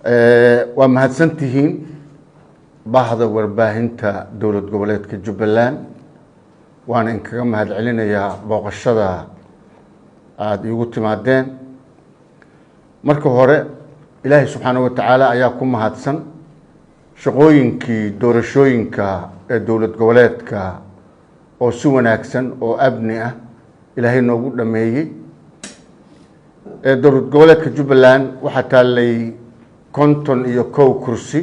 waa mahadsantihiin bahda warbaahinta dowlad goboleedka Jubbaland waan inkaga mahad celinayaa booqashada aad igu timaadeen marka hore Ilaahay subhanahu wa ta'ala ayaa ku mahadsan shaqooyinkii doorashooyinka ee dowlad goboleedka oo si wanaagsan oo abni ah Ilaahay noogu dhameeyay dowlad goboleedka Jubbaland waxa taalay konton iyo kow kursi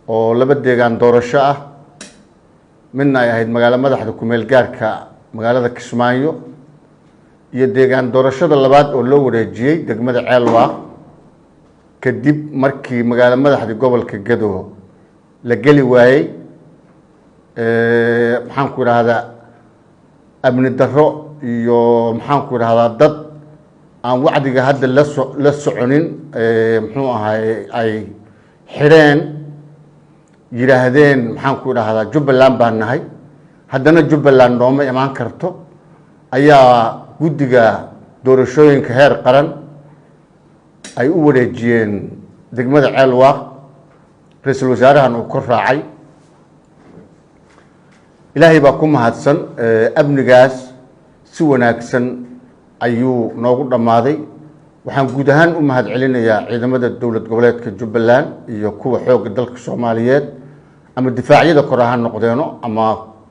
oo laba deegaan doorasho ah midna ay ahayd magaalada madaxda ku meel gaarka magaalada Kismaayo iyo deegaan doorashada labaad oo loo wareejiyay degmada Ceelwaaq kadib markii magaalada madaxda gobolka Gedo la gali waayay maxaan ku raahdaa amni darro iyo maxaan ku raahdaa dad aan wacdiga hadda la soconin muxuu ahaay ay xireen yiraahdeen maxaan ku raahdaa Jubbaland baan nahay haddana Jubbaland nooma imaan karto ayaa guddiga doorashooyinka heer qaran ay u wareejiyeen degmada Ceelwaaq ra'iisul wasaarahan uu ka raacay Ilaahay baa ku mahadsan amnigaas si wanaagsan ayuu noogu dhamaaday waxaan guud ahaan u mahad celinayaa ciidamada dowlad goboleedka Jubbaland iyo kuwa xoogga dalka Soomaaliyeed ama difaacyada kor ha noqdeeno ama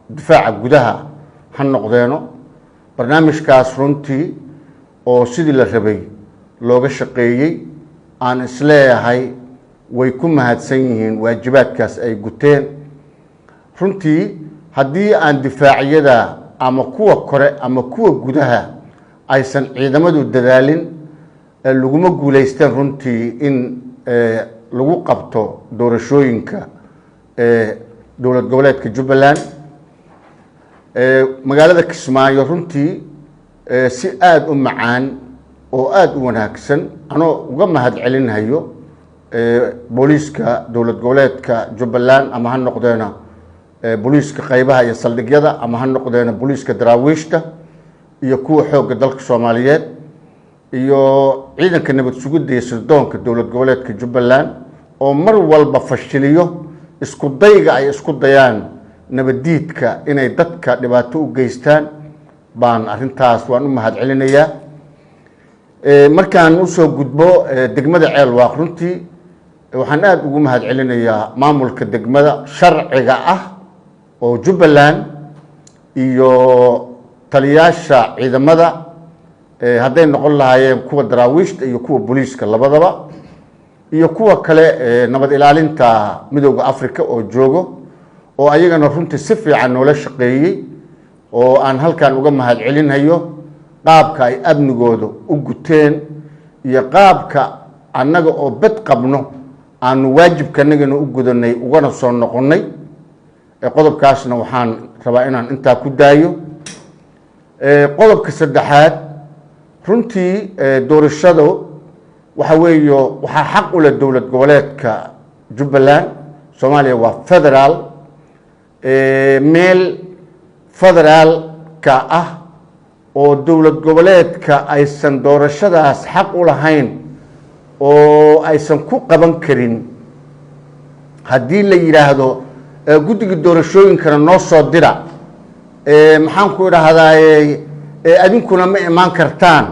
difaaca gudaha ha noqdeeno barnaamijkaas runtii oo sidii la rabay looga shaqeeyay aan isleeyahay way ku mahadsan yihiin waajibaadkaas ay guteen runtii haddii aan difaacyada ama kuwa kore ama kuwa gudaha aysan ciidamadu dadaalin laguma guuleysteen runtii in lagu qabto doorashooyinka dowlad goboleedka Jubbaland magaalada Kismaayo runtii si aad u macaan oo aad u wanaagsan anoo uga mahad celinayo booliska dowlad goboleedka Jubbaland ama ha noqdeena booliska qaybaha iyo saldhigyada ama ha noqdeena booliska daraawiishta iyo kuwa xoogga dalka Soomaaliyeed iyo ciidanka nabad sugidda iyo sirdoonka dowlad goboleedka Jubbaland oo mar walba fashiliyo isku dayga ay isku dayaan nabadiidka inay dadka dhibaato u geystaan baan arintaas waan u mahad celinayaa markaan u soo gudbo degmada Ceelwaaq runtii waxaan aad ugu mahad celinayaa maamulka degmada sharciga ah oo Jubbaland iyo taliyaasha ciidamada hadday noqon lahaayeen kuwa daraawiishta iyo kuwa booliska labadaba iyo kuwa kale nabad ilaalinta midowga Afrika oo joogo oo ayagana runtii si fiican noola shaqeeyay oo aan halkaan uga mahad celinayo qaabka ay amnigooda u guteen iyo qaabka annaga oo bad qabno aan waajibkanagana u gudanay ugana soo noqonay qodobkaasna waxaan rabaa inaan intaa ku daayo qodobka saddexaad runtii doorashadu waxa weeyo waxa xaq u leh dowlad goboleedka Jubbaland Soomaaliya waa federal meel federal ka ah oo dowlad goboleedka aysan doorashadaas xaq u lahayn oo aysan ku qaban karin haddii la yiraahdo guddiga doorashooyinkana noo soo dira maxaan ku idhahdaa adinkuna ma imaan kartaan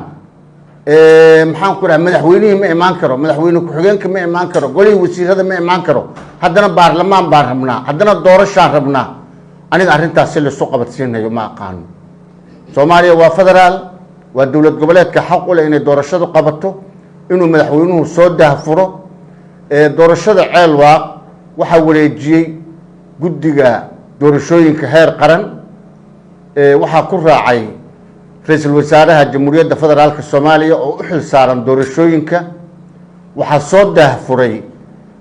maxaan ku idhahdaa madaxweynihii ma imaan karo madaxweyne ku-xigeenka ma imaan karo golihii wasiirada ma imaan karo haddana baarlamaan baan rabnaa haddana doorashaan rabnaa aniga arrintaas si laysu qabadsiinayo ma aqaano Soomaaliya waa federaal waa dowlad goboleedka xaq u leh inay doorashadu qabato inuu madaxweynuhu soo daahfuro doorashada Ceelwaaq waxa wareejiyay guddiga doorashooyinka heer qaran waxa ku raacay ra'iisul wasaaraha jamhuuriyadda federaalka Soomaaliya oo u xil saaran doorashooyinka waxa soo daahfuray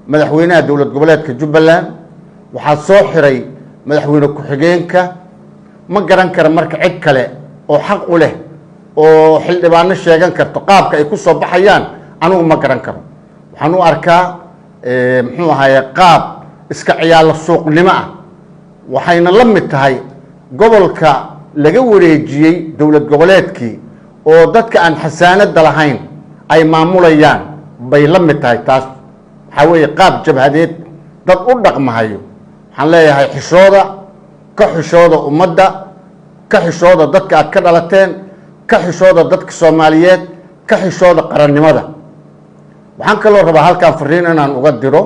madaxweynaha dowlad goboleedka Jubbaland waxa soo xiray madaxweyne ku-xigeenka ma garan kara marka cid kale oo xaq u leh oo xildhibaano sheegan karto qaabka ay ku soo baxayaan anigu ma garan karo waxaan u arkaa muxuu ahaay qaab iska ciyaal suuqnimo ah waxayna la mid tahay gobolka laga wareejiyay dowlad goboleedkii oo dadka aan xasaanada lahayn ay maamulayaan bay la mid tahay taas waxaa weeye qaab jabhadeed dad u dhaqmahayo waxaan leeyahay xishooda ka xishooda ummadda ka xishooda dadka aad ka dhalateen ka xishooda dadka Soomaaliyeed ka xishooda qarannimada waxaan kaloo rabaa halkaan fariin inaan uga diro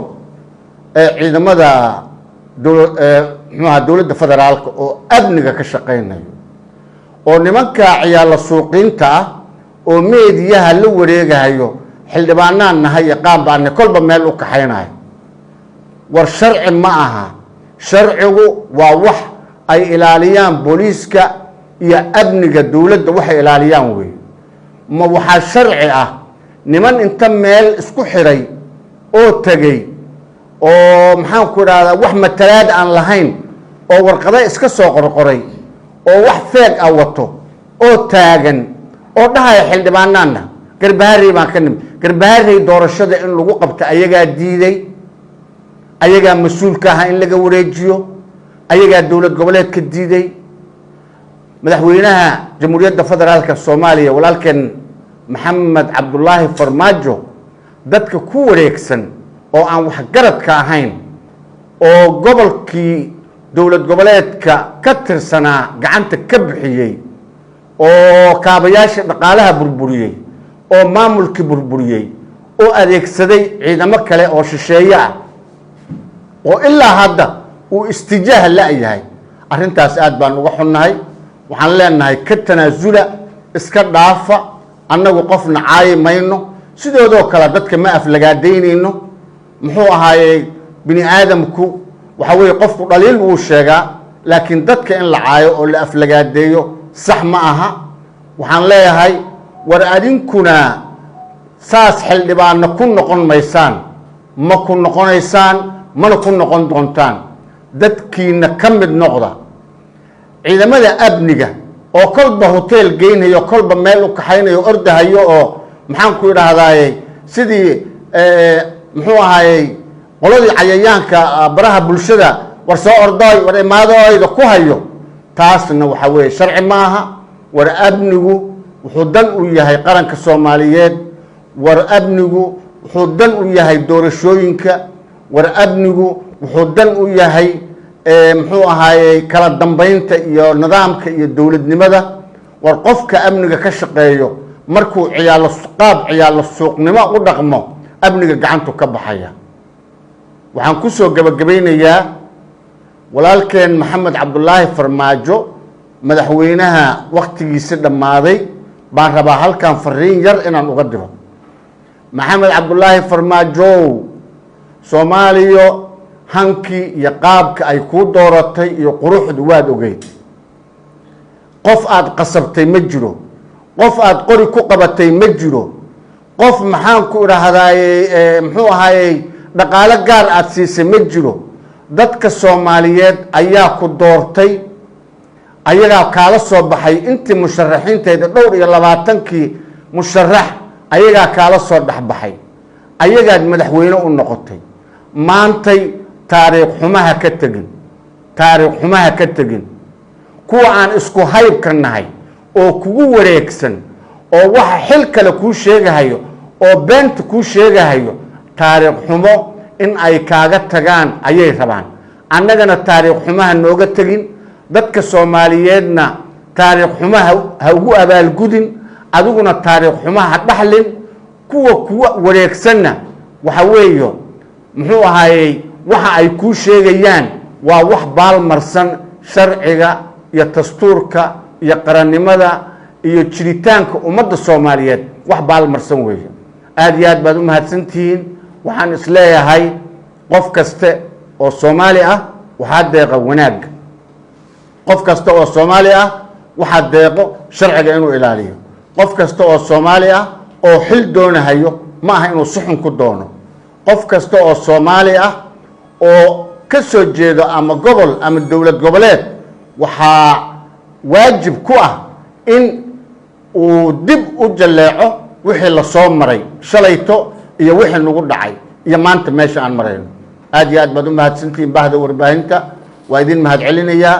ciidamada dowladda federaalka oo amniga ka shaqeynayo oo nimanka ciyaal suuqinta ah oo meediyaha la wareegayo xildhibaanaan nahay qaan baan kolba meel u kaxaynayo war sharci ma aha sharcigu waa wax ay ilaaliyaan booliiska iyo amniga dowladda waxay ilaaliyaan weey ma waxa sharci ah niman inta meel isku xiray oo tagay oo maxaan ku raada wax matalaad aan lahayn oo warqado iska soo qorqoray oo wax feeg ah wato oo taagan oo dhahay xildhibaanana garbaari baan ka nimid garbaari doorashada in lagu qabto ayaga diiday ayaga mas'uulka ah in laga wareejiyo ayaga dowlad goboleedka diiday madaxweynaha jamhuuriyadda federaalka Soomaaliya walaalkeen Maxamed Cabdullaahi Farmaajo dadka ku wareegsan oo aan wax garad ka ahayn oo gobolkii dowlad goboleedka ka tirsanaa gacanta ka bixiyay oo kaabayaasha dhaqaalaha burburiyay oo maamulkii burburiyay oo adeegsaday ciidamo kale oo shisheeye ah oo ilaa hadda uu istijaah la yahay arrintaas aad baan uga xunnahay waxaan leenahay ka tanaasula iska dhaafa annagu qofna caay mayno sidoodoo kale dadka ma aflagaadeynayno muxuu ahaayay bini aadamku waxa weeye qofku dhaliil uu sheegaa laakiin dadka in la caayo oo la aflagaadeeyo sax ma aha waxaan leeyahay war adinkuna saas xildhibaano ku noqon maysaan ma ku noqonaysaan mana ku noqon doontaan dadkiina ka mid noqda ciidamada amniga oo kolba hotel geynayo kolba meel u kaxaynayo ordahayo oo maxaan ku yiraahdaay sidii muxuu ahaayay qoladii cayayaanka baraha bulshada war soo orday war imaadooyda ku hayo taasna waxa weeye sharci ma aha war amnigu wuxuu dan u yahay qaranka Soomaaliyeed war amnigu wuxuu dan u yahay doorashooyinka war amnigu wuxuu dan u yahay muxuu ahaayay kala dambeynta iyo nidaamka iyo dawladnimada war qofka amniga ka shaqeeyo markuu ciyaalo suuqnimo u dhaqmo amniga gacantu ka baxaya waxaan ku soo gabagabeynayaa walaalkeen Maxamed Cabdullaahi Farmaajo madaxweynaha waqtigiisa dhamaaday baan rabaa halkan fariin yar inaan uga diro Maxamed Cabdullaahi Farmaajo Soomaaliya hanki iyo qaabka ay ku dooratay iyo quruxdu waad ogeyd qof aad qasabtay ma jiro qof aad qori ku qabatay ma jiro qof maxaan ku raahdaay muxuu ahaayay dhaqaale gaar aad siisay ma jiro dadka Soomaaliyeed ayaa ku doortay ayaga kala soo baxay intii musharaxiinteeda dhowr iyo 20kii musharax ayaga kala soo dhaxbaxay ayaga madaxweyne u noqotay maantay taariikh xumaha ka tagin kuwa aan isku hayb ka nahay oo kugu wareegsan oo waxa xil kale ku sheegahayo oo beenta ku sheegahayo taariikh xumo in ay kaaga tagaan ayay rabaan annagana taariikh xumaha nooga tagin dadka Soomaaliyeedna taariikh xumaha ha ugu abaalgudin adiguna taariikh xumaha dhaxlin kuwa wareegsanna waxa weeyo muxuu ahaayay waxa ay ku sheegayaan waa wax baalmarsan sharciga iyo dastuurka iyo qarannimada iyo jiritaanka ummadda Soomaaliyeed wax baalmarsan weeyo aad iyo aad baad u mahadsantihiin waxaan isleeyahay qof kasta oo Soomaali ah waxa deeqa wanaag qof kasta oo Soomaali ah waxa deeqo sharciga inuu ilaaliyo qof kasta oo Soomaali ah oo xil doonahayo ma aha inuu suxun ku doono qof kasta oo Soomaali ah oo ka soo jeedo ama gobol ama dawlad goboleed waxa waajib ku ah in uu dib u jaleeco wixii la soo maray shalayto iyo wixii nagu dhacay iyo maanta meesha aan marayno aad iyo aad baad u mahadsantiin bahda warbaahinta waa idin mahad celinayaa